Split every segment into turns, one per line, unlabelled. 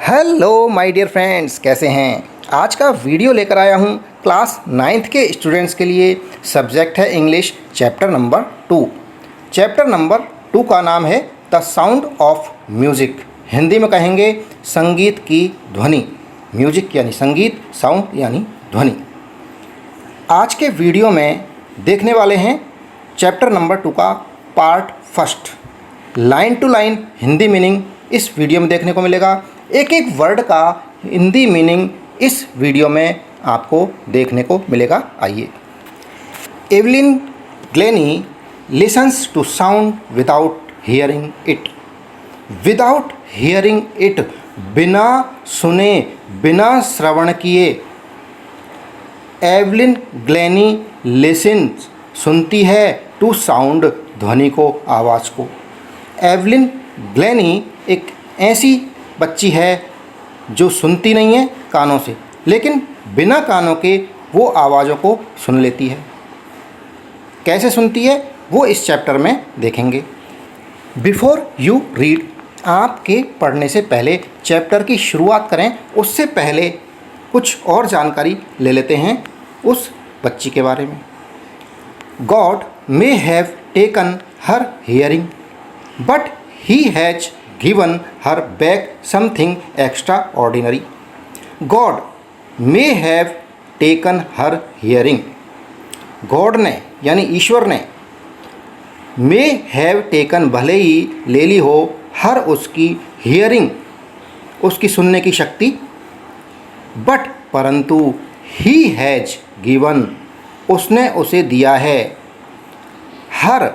Hello my dear friends, कैसे हैं। आज का वीडियो लेकर आया हूं क्लास 9th के स्टूडेंट्स के लिए। सब्जेक्ट है English, chapter number 2। Chapter number 2 का नाम है the sound of music. Hindi में कहेंगे संगीत की ध्वनि। म्यूज़िक यानी संगीत, साउंड यानी ध्वनि। आज के वीडियो में देखने वाले हैं चैप्टर नंबर 2 का part first. Line to line Hindi meaning इस वीडियो में देखने को मिलेगा। एक एक वर्ड का हिंदी मीनिंग इस वीडियो में आपको देखने को मिलेगा। आइए। Evelyn Glennie listens to sound without hearing it. Without hearing it, बिना सुने, बिना श्रवण किए। एवलिन ग्लेनी लिसन्स, सुनती है, टू साउंड, ध्वनि को, आवाज़ को। एवलिन ग्लेनी एक ऐसी बच्ची है जो सुनती नहीं है कानों से, लेकिन बिना कानों के वो आवाज़ों को सुन लेती है। कैसे सुनती है वो इस चैप्टर में देखेंगे। बिफोर यू रीड, आपके पढ़ने से पहले चैप्टर की शुरुआत करें उससे पहले कुछ और जानकारी ले लेते हैं उस बच्ची के बारे में। God may have taken her hearing but he has given her back something extraordinary. God may have taken her hearing. God ने यानी ईश्वर ने, may have taken भले ही ले ली हो, हर उसकी hearing, उसकी सुनने की शक्ति, but परंतु he has given, उसने उसे दिया है, हर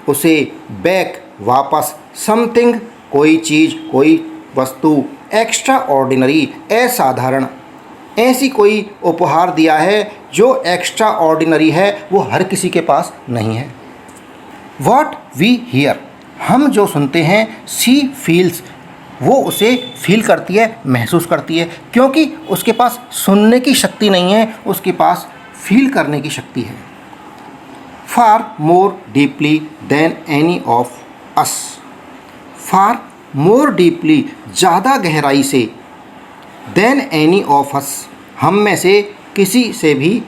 उसे back वापस, something कोई चीज़, कोई वस्तु, एक्स्ट्रा ऑर्डिनरी असाधारण, ऐसी कोई उपहार दिया है जो एक्स्ट्रा ऑर्डिनरी है, वो हर किसी के पास नहीं है। वॉट वी हियर, हम जो सुनते हैं, सी फील्स, वो उसे फील करती है, महसूस करती है, क्योंकि उसके पास सुनने की शक्ति नहीं है, उसके पास फील करने की शक्ति है। Far more deeply than any of us, far more deeply, ज़्यादा गहराई से, देन एनी ऑफ अस, हम में से किसी से भी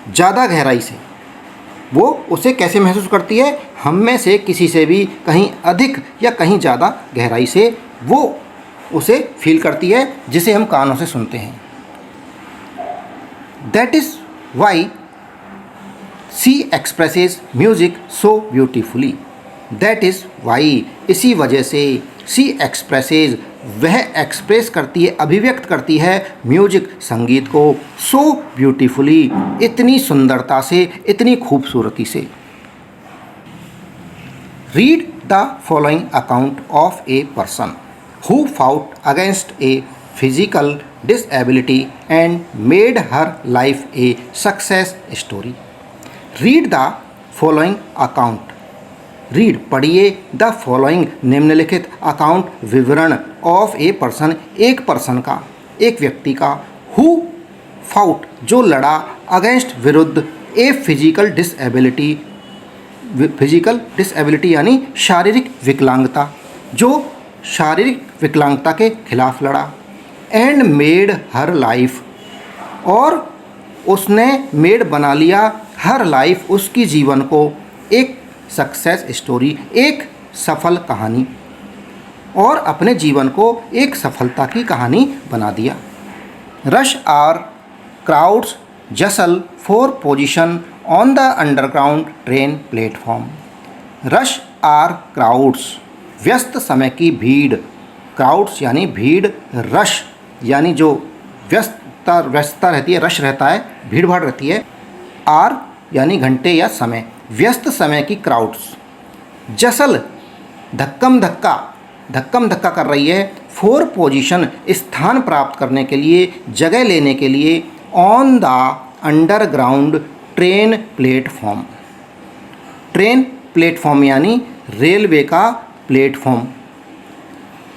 ज़्यादा गहराई से। वो उसे कैसे महसूस करती है? हम में से किसी से भी कहीं अधिक या कहीं ज़्यादा गहराई से वो उसे फील करती है, जिसे हम कानों से सुनते हैं। That is why she expresses music so beautifully. That is why, इसी वजह से, सी एक्सप्रेसेस, वह एक्सप्रेस करती है, अभिव्यक्त करती है, म्यूजिक, संगीत को, सो ब्यूटीफुली, इतनी सुंदरता से, इतनी खूबसूरती से। Read the following account of a person who fought against a physical disability and made her life a success story. Read the following account, read, पढ़िए, द फॉलोइंग, निम्नलिखित, अकाउंट, विवरण, ऑफ ए पर्सन, एक person का, एक व्यक्ति का, who fought, जो लड़ा, अगेंस्ट, विरुद्ध, a physical disability, physical disability यानी शारीरिक विकलांगता, जो शारीरिक विकलांगता के खिलाफ लड़ा, एंड मेड हर लाइफ, और उसने मेड बना लिया, हर लाइफ, उसकी जीवन को, एक सक्सेस स्टोरी, एक सफल कहानी, और अपने जीवन को एक सफलता की कहानी बना दिया। Rush hour crowds jostle for position on the underground train platform. Rush hour crowds, व्यस्त समय की भीड़, क्राउड्स यानी भीड़, रश यानी जो व्यस्तता रहती है, रश रहता है, भीड़ भाड़ रहती है, आर यानी घंटे या समय, व्यस्त समय की क्राउड्स, जसल, धक्कम धक्का कर रही है, फोर पोजीशन, स्थान प्राप्त करने के लिए, जगह लेने के लिए, on the underground train platform. Train platform यानी रेलवे का प्लेटफॉर्म,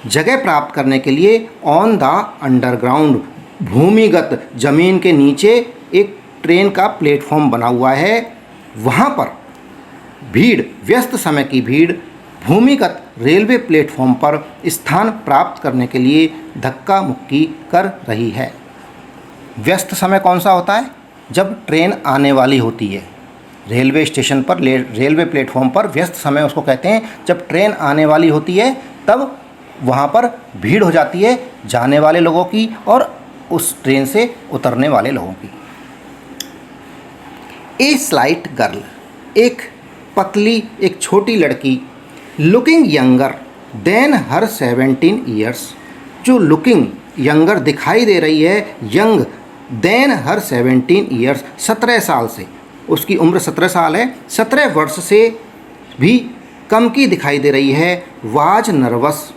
जगह प्राप्त करने के लिए, ऑन द अंडरग्राउंड, भूमिगत, जमीन के नीचे एक ट्रेन का प्लेटफॉर्म बना हुआ है, वहाँ पर भीड़, व्यस्त समय की भीड़, भूमिगत रेलवे प्लेटफॉर्म पर स्थान प्राप्त करने के लिए धक्का मुक्की कर रही है। व्यस्त समय कौन सा होता है? जब ट्रेन आने वाली होती है। रेलवे स्टेशन पर रेलवे प्लेटफॉर्म पर व्यस्त समय उसको कहते हैं जब ट्रेन आने वाली होती है, तब वहाँ पर भीड़ हो जाती है जाने वाले लोगों की और उस ट्रेन से उतरने वाले लोगों की। ए स्लाइट गर्ल, एक पतली एक छोटी लड़की, लुकिंग यंगर देन हर 17 ईयर्स, जो लुकिंग यंगर दिखाई दे रही है, यंग देन हर 17 ईयर्स, 17 साल से, उसकी उम्र 17 साल है, 17 वर्ष से भी कम की दिखाई दे रही है। वाज नर्वस,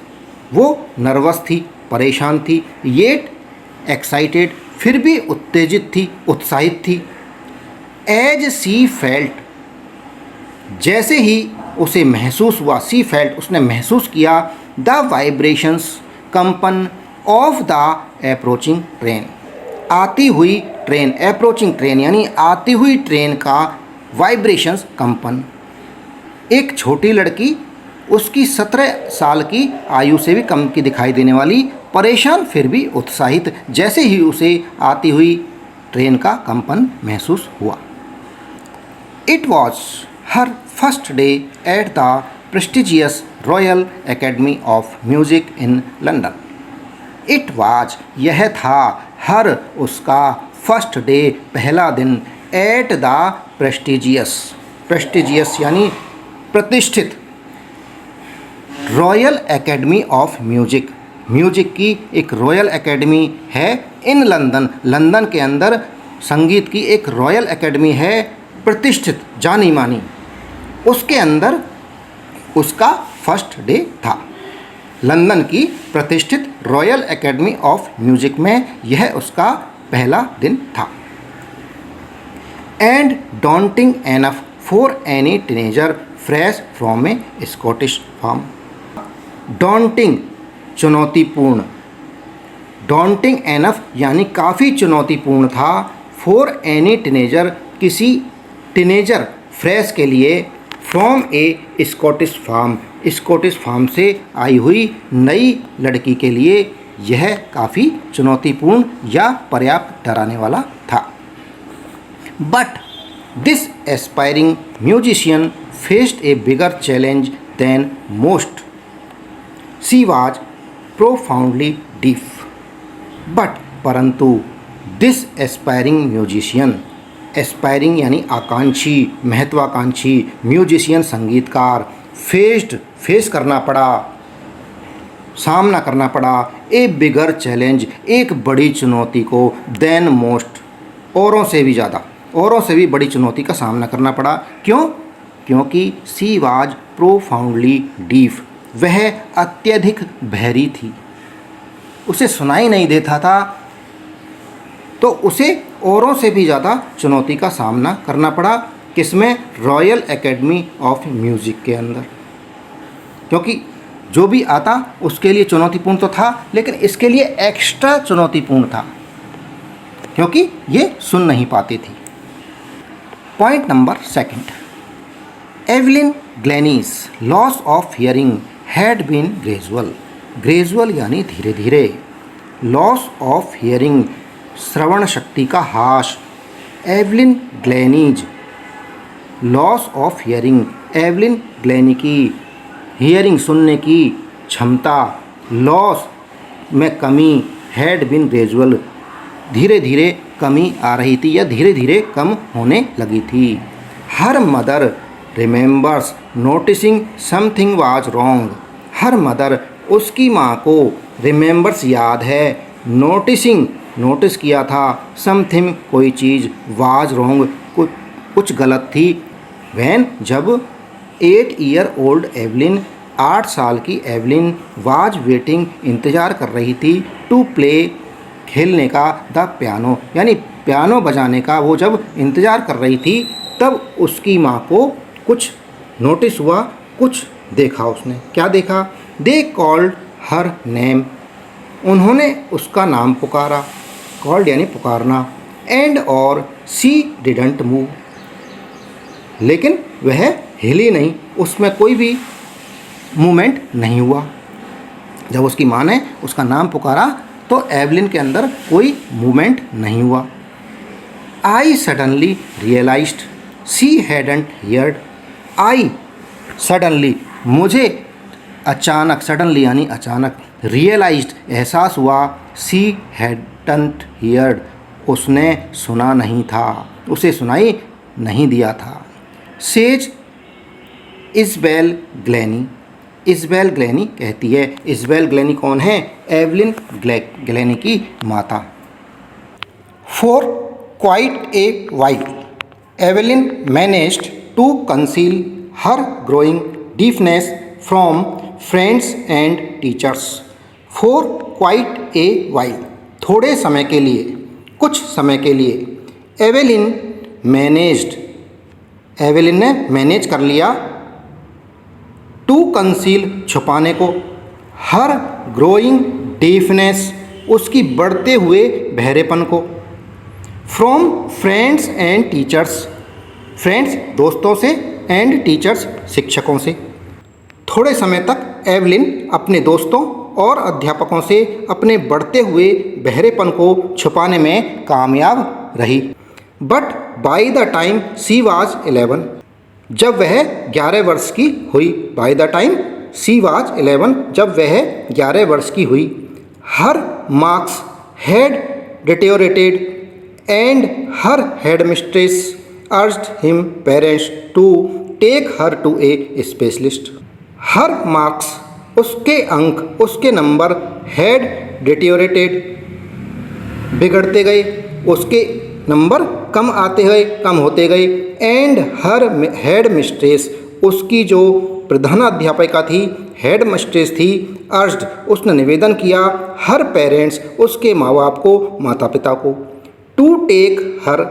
वो नर्वस थी, परेशान थी। येट एक्साइटेड, फिर भी उत्तेजित थी, उत्साहित थी। एज सी फेल्ट, जैसे ही उसे महसूस हुआ, सी फेल्ट, उसने महसूस किया, द वाइब्रेशंस, कंपन ऑफ द अप्रोचिंग ट्रेन, आती हुई ट्रेन, अप्रोचिंग ट्रेन यानी आती हुई ट्रेन का वाइब्रेशंस, कंपन। एक छोटी लड़की, उसकी 17 साल की आयु से भी कम की दिखाई देने वाली, परेशान फिर भी उत्साहित, जैसे ही उसे आती हुई ट्रेन का कंपन महसूस हुआ। It was her first day at the prestigious royal academy of music in London. It was, यह था, हर, उसका, फर्स्ट डे, पहला दिन, एट द प्रेस्टिजियस, प्रेस्टिजियस यानी प्रतिष्ठित, royal academy of music, music की एक रॉयल एकेडमी है, इन लंदन, लंदन के अंदर संगीत की एक रॉयल एकेडमी है, प्रतिष्ठित, जानी मानी, उसके अंदर उसका फर्स्ट डे था। लंदन की प्रतिष्ठित रॉयल एकेडमी ऑफ म्यूजिक में यह उसका पहला दिन था। And daunting enough for any teenager fresh from a Scottish farm. Daunting, चुनौतीपूर्ण, डॉन्टिंग एनफ यानी काफ़ी चुनौतीपूर्ण था, फॉर एनी टीनेजर, किसी टीनेजर, फ्रेश के लिए, from a Scottish farm, Scottish farm से आई हुई नई लड़की के लिए यह काफ़ी चुनौतीपूर्ण या पर्याप्त डराने वाला था। But this aspiring musician faced a bigger challenge than most. She was profoundly deaf. But, परंतु, दिस एस्पायरिंग म्यूजिशियन, एस्पायरिंग यानी आकांक्षी, महत्वाकांक्षी, म्यूजिशियन संगीतकार, फेस करना पड़ा, सामना करना पड़ा, ए बिगर चैलेंज, एक बड़ी चुनौती को, देन मोस्ट, औरों से भी ज़्यादा, औरों से भी बड़ी चुनौती का सामना करना पड़ा। क्यों? क्योंकि सी वाज प्रोफाउंडली डीफ, वह अत्यधिक बहरी थी, उसे सुनाई नहीं देता था, तो उसे औरों से भी ज़्यादा चुनौती का सामना करना पड़ा। किसमें? रॉयल एकेडमी ऑफ म्यूज़िक के अंदर। क्योंकि जो भी आता उसके लिए चुनौतीपूर्ण तो था, लेकिन इसके लिए एक्स्ट्रा चुनौतीपूर्ण था क्योंकि ये सुन नहीं पाती थी। Point number 2, Evelyn Glennie's loss of hearing had been gradual. Gradual यानी धीरे धीरे, लॉस ऑफ हियरिंग, श्रवण शक्ति का हास। Evelyn Glennie's, loss of hearing, Evelyn Glennie की हियरिंग, सुनने की क्षमता, लॉस में कमी, हैड बीन ग्रेजुअल, धीरे धीरे कमी आ रही थी या धीरे धीरे कम होने लगी थी। Her mother remembers noticing something was wrong. Her mother, उसकी माँ को, रिमेंबर्स याद है, नोटिसिंग नोटिस किया था, समथिंग कोई चीज़, वाज रॉन्ग कुछ गलत थी। वैन जब 8 ईयर ओल्ड एवलिन, 8 साल की एवलिन, वाज वेटिंग इंतज़ार कर रही थी, टू प्ले खेलने का, द पियानो यानी पियानो बजाने का, वो जब इंतज़ार कर रही थी तब उसकी माँ को कुछ नोटिस हुआ, कुछ देखा उसने। क्या देखा? दे कॉल्ड हर नेम, उन्होंने उसका नाम पुकारा, कॉल्ड यानी पुकारना, एंड और सी डिडंट मूव, लेकिन वह हिली नहीं, उसमें कोई भी मूवमेंट नहीं हुआ। जब उसकी माँ ने उसका नाम पुकारा तो एवलिन के अंदर कोई मूवमेंट नहीं हुआ। I suddenly realised she hadn't heard. I suddenly, मुझे अचानक, सडनली यानी अचानक, रियलाइज्ड एहसास हुआ, शी हैडंट हियर्ड उसने सुना नहीं था, उसे सुनाई नहीं दिया था। सेज इज़बेल ग्लैनी, इज़बेल ग्लैनी कहती है। इज़बेल ग्लैनी कौन है? एवलिन ग्लैनी की माता। For quite a while Evelyn managed to conceal her growing deafness from friends and teachers. For quite a while, थोड़े समय के लिए, कुछ समय के लिए, एवलिन मैनेज्ड, एवलिन ने मैनेज कर लिया, टू कंसील छुपाने को, हर ग्रोइंग डीफनेस उसकी बढ़ते हुए बहरेपन को, from friends and teachers, friends दोस्तों से, एंड टीचर्स शिक्षकों से। थोड़े समय तक एवलिन अपने दोस्तों और अध्यापकों से अपने बढ़ते हुए बहरेपन को छुपाने में कामयाब रही। But by the time she was 11, जब वह 11 वर्ष की हुई, by the time she was 11, जब वह 11 वर्ष की हुई, her marks had deteriorated and her headmistress urged him parents to take her to a specialist. Her marks, उसके अंक, उसके नंबर, हैड डिटेरियोरेटेड बिगड़ते गए, उसके नंबर कम आते गए, कम होते गए, एंड हर हेड मिस्ट्रेस, उसकी जो प्रधानाध्यापिका थी, हेड मिस्ट्रेस थी, अर्ज्ड उसने निवेदन किया, हर पेरेंट्स उसके माँ बाप को, माता पिता को, टू टेक हर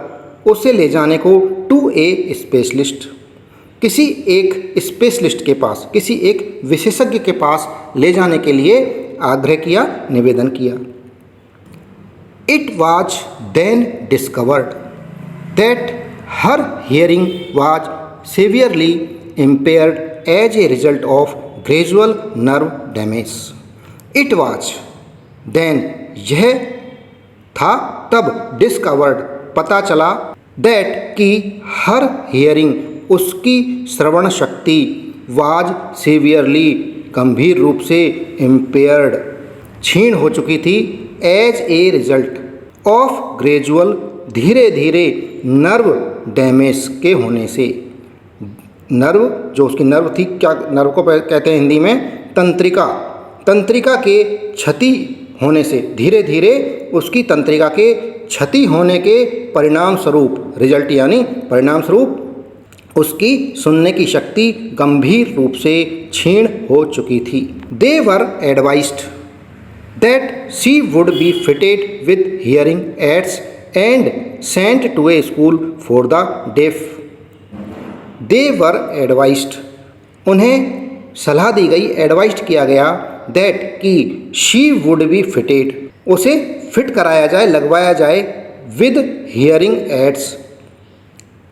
उसे ले जाने को, टू ए स्पेशलिस्ट किसी एक स्पेशलिस्ट के पास, किसी एक विशेषज्ञ के पास ले जाने के लिए आग्रह किया, निवेदन किया। It was then discovered that her hearing was severely impaired as a result of gradual nerve damage. It was then, यह था तब, डिस्कवर्ड पता चला, दैट कि हर हियरिंग उसकी श्रवण शक्ति, वाज सीवियरली गंभीर रूप से, इम्पेयर्ड क्षीण हो चुकी थी, as a result of gradual धीरे धीरे नर्व डैमेज के होने से। नर्व, जो उसकी नर्व थी, क्या नर्व को कहते हैं हिंदी में? तंत्रिका। तंत्रिका के क्षति होने से, धीरे धीरे उसकी तंत्रिका के क्षति होने के परिणाम स्वरूप, रिजल्ट यानी परिणाम स्वरूप, उसकी सुनने की शक्ति गंभीर रूप से क्षीण हो चुकी थी। They were advised that she would be fitted with hearing aids and sent to a school for the deaf. They were advised, उन्हें सलाह दी गई, एडवाइज्ड किया गया, दैट कि शी वुड बी फिटेड, उसे फिट कराया जाए, लगवाया जाए, विद हियरिंग एड्स,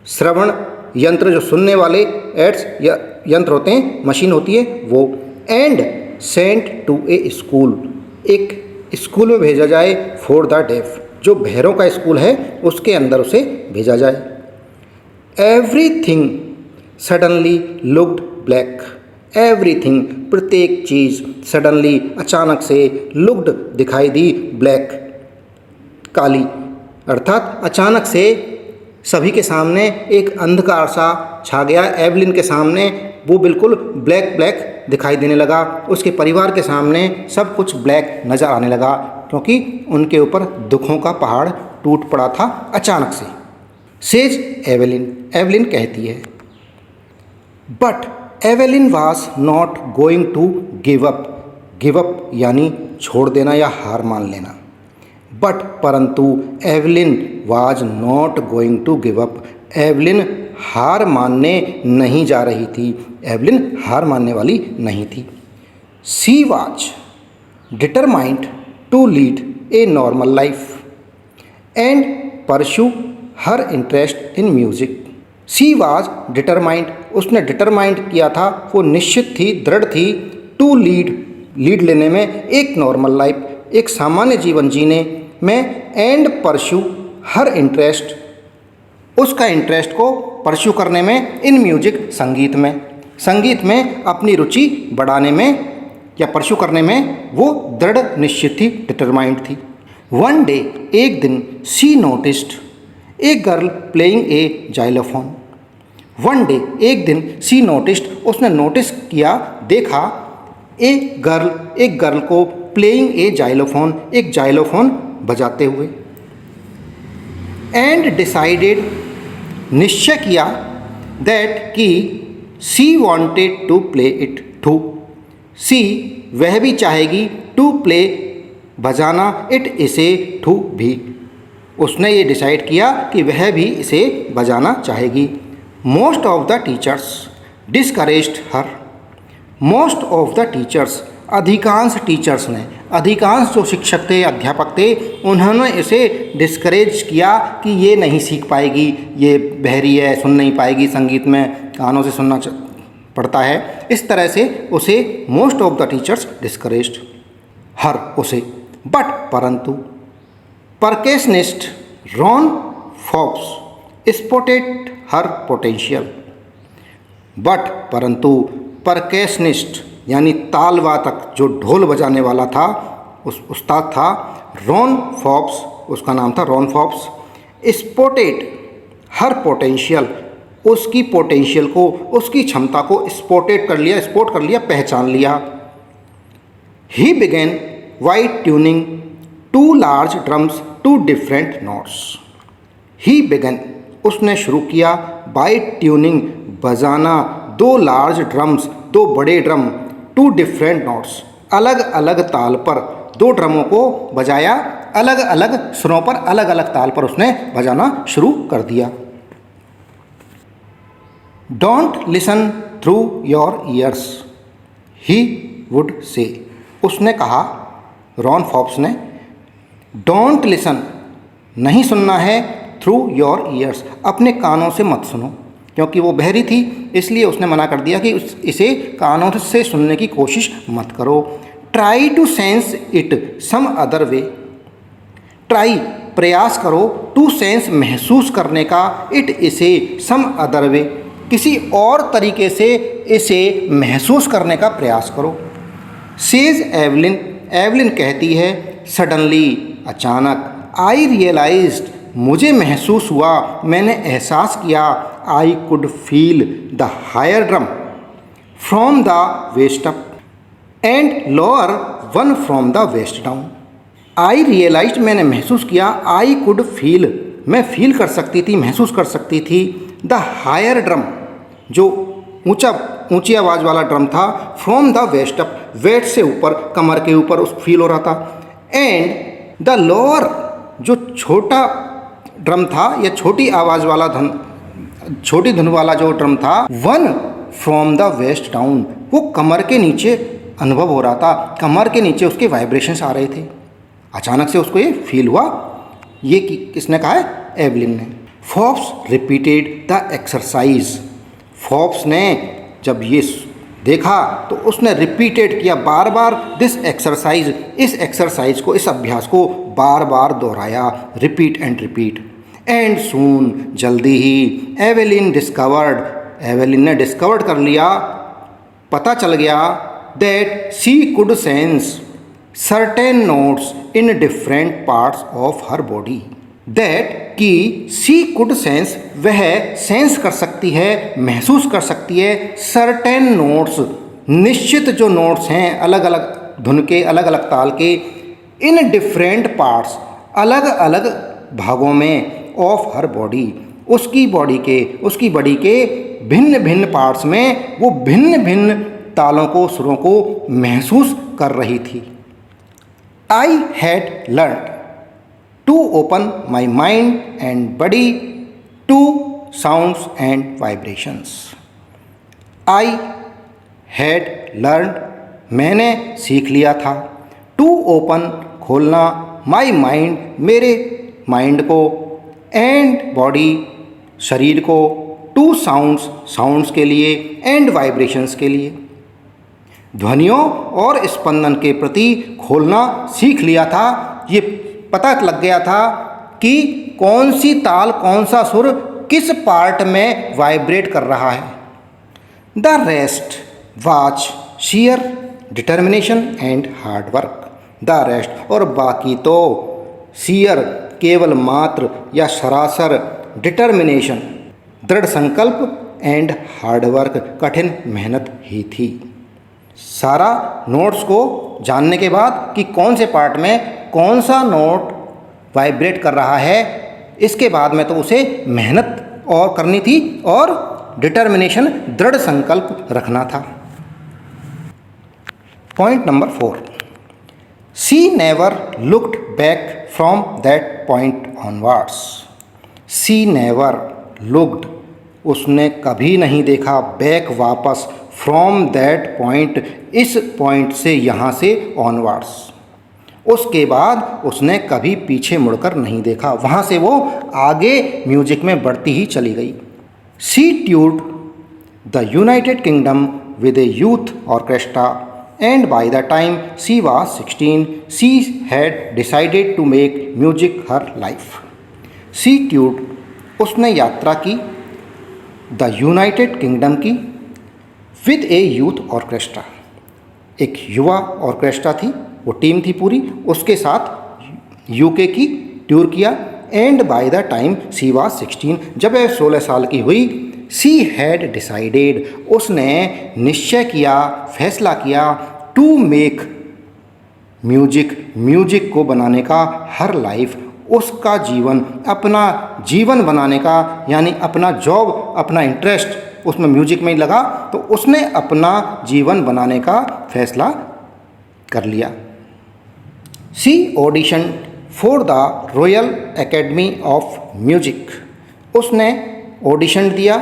श्रवण यंत्र, जो सुनने वाले एड्स या यंत्र होते हैं, मशीन होती है वो, and sent to a school, एक स्कूल में भेजा जाए, फॉर द डेफ, जो बहरों का स्कूल है उसके अंदर उसे भेजा जाए। Everything suddenly looked black, everything प्रत्येक चीज़, सडनली अचानक से, लुक्ड दिखाई दी, ब्लैक काली, अर्थात अचानक से सभी के सामने एक अंधकार सा छा गया। एवलिन के सामने वो बिल्कुल ब्लैक ब्लैक दिखाई देने लगा, उसके परिवार के सामने सब कुछ ब्लैक नज़र आने लगा, क्योंकि उनके ऊपर दुखों का पहाड़ टूट पड़ा था अचानक से। सेज एवलिन, एवलिन कहती है, but Evelyn was not going to give up, give up यानी छोड़ देना या हार मान लेना, बट परंतु Evelyn was not going to give up, Evelyn हार मानने नहीं जा रही थी, एवलिन हार मानने वाली नहीं थी। She was determined to lead a normal life and pursue her interest in music, she was determined, उसने डिटरमाइंड किया था, वो निश्चित थी, दृढ़ थी, टू लीड लेने में, एक नॉर्मल लाइफ, एक सामान्य जीवन जीने में, एंड परस्यू हर इंटरेस्ट, उसका इंटरेस्ट को परस्यू करने में, इन म्यूजिक संगीत में अपनी रुचि बढ़ाने में या परस्यू करने में वो दृढ़ निश्चित थी, डिटरमाइंड थी। वन डे, एक दिन, she noticed a girl playing a xylophone. One day, एक दिन, शी नोटिस्ड, उसने नोटिस किया, देखा, एक गर्ल को प्लेइंग ए जाइलोफोन, एक जाइलोफोन बजाते हुए। एंड डिसाइडेड, निश्चय किया, दैट कि she wanted to play it too, सी वह भी चाहेगी, टू प्ले बजाना, इट इसे टू भी, उसने ये डिसाइड किया कि वह भी इसे बजाना चाहेगी। Most of the teachers discouraged her, most of the teachers, अधिकांश टीचर्स ने, अधिकांश जो शिक्षक थे, अध्यापक थे, उन्होंने इसे डिस्करेज किया कि ये नहीं सीख पाएगी, ये बहरी है, सुन नहीं पाएगी, संगीत में कानों से सुनना पड़ता है, इस तरह से उसे most of the teachers discouraged her, उसे। बट परंतु percussionist Ron Fox spotted her potential, but परंतु परकेशनिस्ट यानी ताल वादक, जो ढोल बजाने वाला था, उस उस्ताद था, रॉन फॉक्स, उसका नाम था Ron Fox, spotted her potential, उसकी पोटेंशियल को, उसकी क्षमता को स्पॉट कर लिया, पहचान लिया। He began by tuning two large drums to different notes. He began, उसने शुरू किया, बाय ट्यूनिंग, बजाना, दो लार्ज ड्रम्स, दो बड़े ड्रम, टू डिफरेंट नोट्स, अलग अलग ताल पर, दो ड्रमों को बजाया, अलग अलग सुरों पर, अलग अलग ताल पर उसने बजाना शुरू कर दिया। Don't listen through your ears, he would say, उसने कहा, रॉन फॉक्स ने, डोंट लिसन, नहीं सुनना है, थ्रू योर ईयर्स, अपने कानों से मत सुनो, क्योंकि वो बहरी थी, इसलिए उसने मना कर दिया कि इसे कानों से सुनने की कोशिश मत करो। Try to sense it some other way, try प्रयास करो, टू सेंस महसूस करने का, इट इसे सम अदर वे किसी और तरीके से इसे महसूस करने का प्रयास करो। सेज एवलिन, एवलिन कहती है, सडनली अचानक, आई रियलाइज्ड, मुझे महसूस हुआ, मैंने एहसास किया, I could feel the higher drum from the waist up and lower one from the waist down. I realised, मैंने महसूस किया, आई कुड फील, मैं फील कर सकती थी, महसूस कर सकती थी, द हायर ड्रम, जो ऊंची आवाज़ वाला ड्रम था, from the waist up, waist से ऊपर, कमर के ऊपर उस फील हो रहा था, एंड द लोअर, जो छोटा ड्रम था या छोटी आवाज़ वाला छोटी धुन वाला जो ड्रम था, one from the waist down, वो कमर के नीचे अनुभव हो रहा था, कमर के नीचे उसके वाइब्रेशंस आ रहे थे। अचानक से उसको ये फील हुआ। ये किसने कहा है? एवलिन ने। Fox repeated the exercise, Fox ने जब ये देखा तो उसने रिपीटेड किया, बार बार, दिस एक्सरसाइज, इस एक्सरसाइज को, इस अभ्यास को बार बार दोहराया, repeat and repeat. And soon, जल्दी ही, एवेलिन डिस्कवर्ड, एवेलिन ने डिस्कवर्ड कर लिया, पता चल गया, that she could sense certain notes in different parts of her body, that कि शी कुड सेंस, वह सेंस कर सकती है, महसूस कर सकती है, सर्टेन नोट्स, निश्चित जो नोट्स हैं अलग अलग धुन के, अलग अलग ताल के, इन डिफरेंट पार्ट्स, अलग अलग भागों में, ऑफ हर बॉडी, उसकी बॉडी के, उसकी बॉडी के भिन्न भिन्न पार्ट्स में वो भिन्न भिन्न तालों को, सुरों को महसूस कर रही थी। I had learn to open my mind and body to sounds and vibrations. I had learned, मैंने सीख लिया था, to open, खोलना, my mind, मेरे माइंड को, and body, शरीर को, टू साउंड्स के लिए एंड वाइब्रेशंस के लिए। ध्वनियों और स्पंदन के प्रति खोलना सीख लिया था। ये पता लग गया था कि कौन सी ताल, कौन सा सुर किस पार्ट में वाइब्रेट कर रहा है। The rest was sheer determination and hard work. The rest, और बाकी तो sheer, केवल मात्र या सरासर, डिटर्मिनेशन, दृढ़ संकल्प, एंड हार्ड वर्क, कठिन मेहनत ही थी। सारा नोट्स को जानने के बाद कि कौन से पार्ट में कौन सा नोट वाइब्रेट कर रहा है, इसके बाद में तो उसे मेहनत और करनी थी और डिटर्मिनेशन, दृढ़ संकल्प रखना था। Point number 4, she never looked back from that point onwards. She never looked, उसने कभी नहीं देखा, बैक, वापस, फ्रॉम दैट पॉइंट, इस पॉइंट से, यहाँ से, ऑनवर्ड्स, उसके बाद उसने कभी पीछे मुड़कर नहीं देखा, वहाँ से वो आगे म्यूजिक में बढ़ती ही चली गई। She toured the United Kingdom with a youth orchestra and by the time she was 16 she had decided to make music her life. She toured, उसने यात्रा की, द यूनाइटेड किंगडम की, विद ए यूथ ऑर्केस्ट्रा, एक युवा orchestra थी, वो team थी पूरी, उसके साथ यूके की टूर किया। And bye the time she was 16, जब वह 16 साल की हुई, शी हैड डिसाइडेड, उसने निश्चय किया, फैसला किया, टू मेक म्यूजिक, म्यूजिक को बनाने का, हर लाइफ, उसका जीवन, अपना जीवन बनाने का, यानी अपना जॉब, अपना इंटरेस्ट उसमें म्यूजिक में ही लगा, तो उसने अपना जीवन बनाने का फैसला कर लिया। She audition for the royal academy of music, उसने ऑडिशन दिया,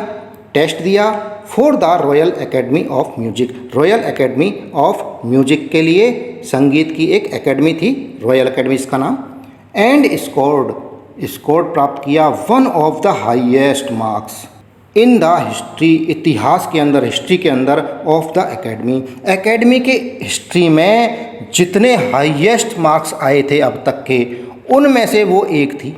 टेस्ट दिया, for the royal academy of music, royal academy of music के लिए, संगीत की एक एकेडमी थी, रॉयल एकेडमी इसका नाम, एंड स्कोर्ड प्राप्त किया, one of the highest marks in the history, इतिहास के अंदर, हिस्ट्री के अंदर, ऑफ द एकेडमी, एकेडमी के हिस्ट्री में जितने हाईएस्ट मार्क्स आए थे अब तक के, उनमें से वो एक थी।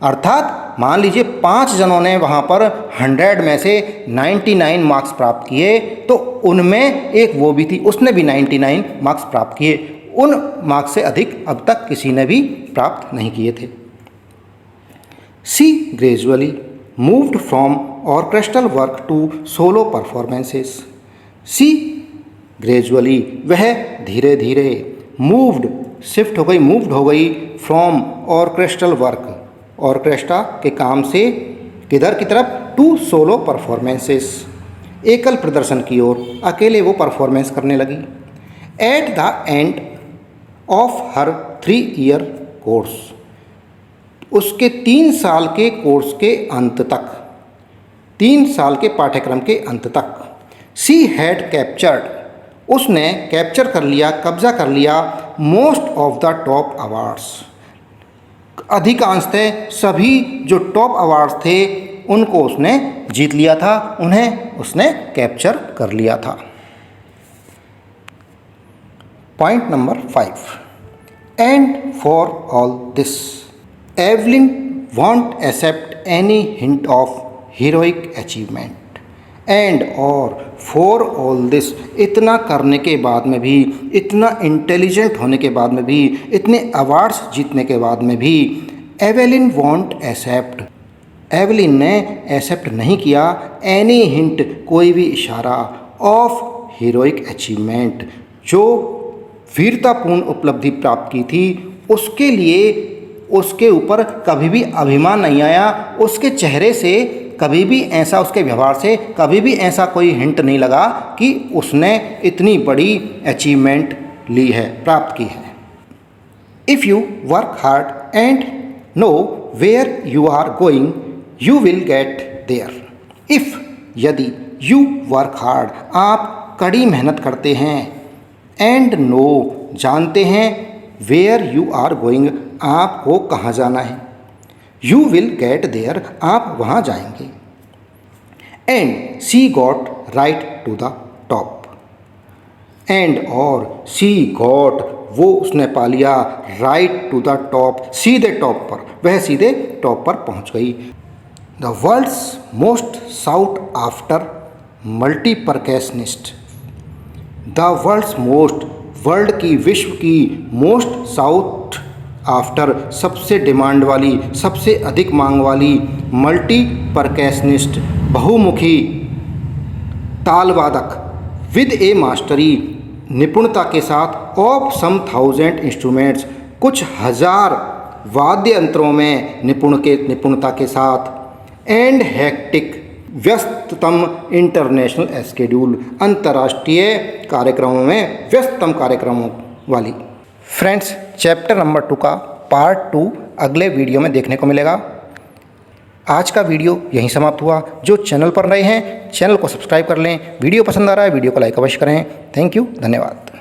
अर्थात मान लीजिए 5 जनों ने वहाँ पर 100 में से 99 मार्क्स प्राप्त किए, तो उनमें एक वो भी थी, उसने भी 99 मार्क्स प्राप्त किए, उन मार्क्स से अधिक अब तक किसी ने भी प्राप्त नहीं किए थे। She gradually moved from orchestral work to solo performances. She gradually, वह धीरे धीरे, मूव्ड, शिफ्ट हो गई, मूव्ड हो गई, फ्रॉम ऑर्केस्ट्रल वर्क, ऑर्केस्ट्रा के काम से, किधर की तरफ, टू सोलो परफॉर्मेंसेस, एकल प्रदर्शन की ओर, अकेले वो परफॉर्मेंस करने लगी। At the end of her 3 year course, उसके 3 साल के कोर्स के अंत तक, 3 साल के पाठ्यक्रम के अंत तक, शी हैड कैप्चर्ड, उसने कैप्चर कर लिया, कब्जा कर लिया, most of the top awards, अधिकांशतः सभी जो टॉप अवार्ड्स थे उनको उसने जीत लिया था, उन्हें उसने कैप्चर कर लिया था। Point number 5, and for all this Evelyn won't accept any hint of heroic achievement, and और फॉर ऑल दिस, इतना करने के बाद में भी, इतना इंटेलिजेंट होने के बाद में भी, इतने अवार्ड्स जीतने के बाद में भी, एवेलिन वॉन्ट एक्सेप्ट, एवेलिन ने एक्सेप्ट नहीं किया, एनी हिंट, कोई भी इशारा, ऑफ हीरोइक अचीवमेंट, जो वीरतापूर्ण उपलब्धि प्राप्त की थी, उसके लिए उसके ऊपर कभी भी अभिमान नहीं आया, उसके चेहरे से कभी भी ऐसा, उसके व्यवहार से कभी भी ऐसा कोई हिंट नहीं लगा कि उसने इतनी बड़ी अचीवमेंट ली है, प्राप्त की है। If you work hard and know where you are going, you will get there. If, यदि, यू वर्क हार्ड, आप कड़ी मेहनत करते हैं, एंड नो, जानते हैं, वेयर यू आर गोइंग, आपको कहाँ जाना है, यू विल गेट देयर, आप वहाँ जाएंगे। And she got right to the top. And और शी गॉट वो उसने पा लिया राइट टू द टॉप सीधे टॉप पर, वह सीधे टॉप पर पहुंच गई। The world's most sought after multi percussionist. The world's most world की विश्व की मोस्ट साउथ आफ्टर सबसे डिमांड वाली सबसे अधिक मांग वाली मल्टी परकैशनिस्ट बहुमुखी तालवादक विद ए मास्टरी निपुणता के साथ ऑफ सम थाउजेंड इंस्ट्रूमेंट्स कुछ हजार वाद्य यंत्रों में निपुणता के साथ एंड हेक्टिक व्यस्ततम इंटरनेशनल स्केड्यूल अंतर्राष्ट्रीय कार्यक्रमों में व्यस्ततम कार्यक्रमों वाली। फ्रेंड्स, चैप्टर नंबर 2 का पार्ट 2 अगले वीडियो में देखने को मिलेगा। आज का वीडियो यहीं समाप्त हुआ। जो चैनल पर नए हैं चैनल को सब्सक्राइब कर लें। वीडियो पसंद आ रहा है वीडियो को लाइक अवश्य करें। थैंक यू, धन्यवाद।